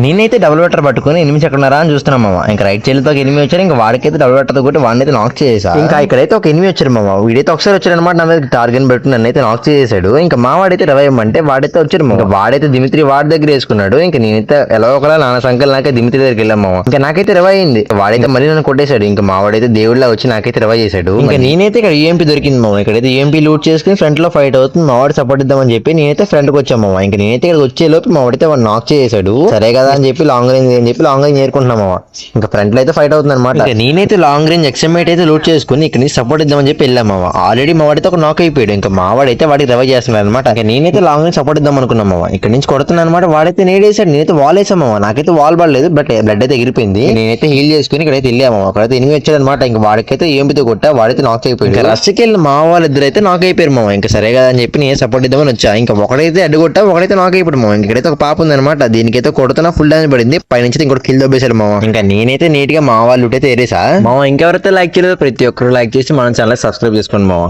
నేనైతే double better పట్టుకుని ఎనిమిది ఎక్కడున్నారా అని చూస్తున్నాం మామ. ఇంకా రైట్ చేతితో ఎనిమిది వచ్చారు, ఇంకా వాడికైతే డబుల్ బెటర్ కొట్టి వాడిని అయితే నాక్ చేసా. ఇంకా ఇక్కడైతే ఒక ఎనిమిది వచ్చారు మామ. వీడైతే ఒకసారి వచ్చారనమాట, నా మీద టార్గెట్ పెట్టి నన్ను అయితే నాక్ చేసాడు. ఇంకా మా వాడైతే రవయమంటే వాడైతే వచ్చారు మామ. వాడైతే దిమిత్రి వాడి దగ్గర వేసుకున్నాడు. ఇంకా నేనైతే ఎలా ఒకలా నాన్న సంకల్ నాకే దిమిత్రి దగ్గరికి వెళ్ళాం మామ. ఇంకా నాకైతే రవ అయింది. వాడైతే మళ్ళీ నన్ను కొట్టేశాడు. ఇంకా మా వాడైతే దేవుళ్ళ వచ్చి నాకైతే రవ చేశాడు. ఇంకా నేనైతే ఇక్కడ యూఎంపీ దొరికింది మామ. ఇక్కడైతే యూఎంపీ లూట్ చేసుకుని ఫ్రంట్ లో ఫైట్ అవుతుంది. మా వాడు సపోర్ట్ ఇద్దామని చెప్పి నేనైతే ఫ్రంట్ కి వచ్చాము మామ. ఇంకా నేనైతే ఇక్కడ వచ్చే లోపు మా వాడైతే వాడు నాక్ చేసాడు. సరే కదా అని చెప్పి లాంగ్ రేంజ్ అని చెప్పి లాంగ్ రేంజ్ నేర్చుకుంటున్నాం మామ. ఇంకా ఫ్రంట్ లో అయితే ఫైట్ అవుతుంది అనమాట. నేనైతే లాంగ్ రేంజ్ ఎక్స్ఎంఐట్ అయితే లూట్ చేసుకుని ఇక్కడ నుంచి సపోర్ట్ ఇద్దామని చెప్పి వెళ్ళాం మామ. ఆల్రెడీ మా వాడితే ఒక నాక్ అయిపోయాడు. ఇంకా మా వాడైతే వాడికి రివైవ్ చేస్తున్నాడు అనమాట. ఇంకా నేనైతే లాంగ్ రేంజ్ సపోర్ట్ ఇద్దాం అనుకున్నాం మామ. ఇక్కడ నుంచి కొడుతున్నాను అనమాట. వాడైతే నేడేసాడు, నేనైతే వాల్ వేసాం మామ. నాకైతే వాల్ పడలేదు, బట్ బ్లడ్ అయితే ఎగిరిపోయింది. నేనైతే హీల్ చేసుకుని ఇక్కడైతే వెళ్ళాము. అక్కడైతే ఎనిమిది వచ్చాడు అనమాట. ఇంకా వాడికైతే ఏంపితో కొట్టా, వాడైతే నాక్ అయిపోయాడు. ఇంకా రస్కి వెళ్ళి మా వాళ్ళు ఇద్దరు అయితే నాక్ అయిపోయారు మామ. ఇంకా సరే కదా అని చెప్పి నేను సపోర్ట్ ఇద్దామని వచ్చా. ఇంకా ఒకడైతే అడ్డుకొట్టా, ఒకడైతే నాక్ అయిపోయాడు మామ. ఇక్కడైతే ఒక పాప ఉంది అనమాట. దీనికైతే కొడుతున్నా ఫుల్ డ్యామేజ్ పడింది. పైనుంచి ఇంకోటి కిల్ దొబ్బేశాడు మామ. ఇంకా నేనైతే నీట్ గా మా వాళ్ళు అయితే ఏరేసా మామ. ఇంకెవరైతే లైక్ చేయలేదు ప్రతి ఒక్కరు లైక్ చేసి మన ఛానల్ సబ్స్క్రైబ్ చేసుకోండి మామ.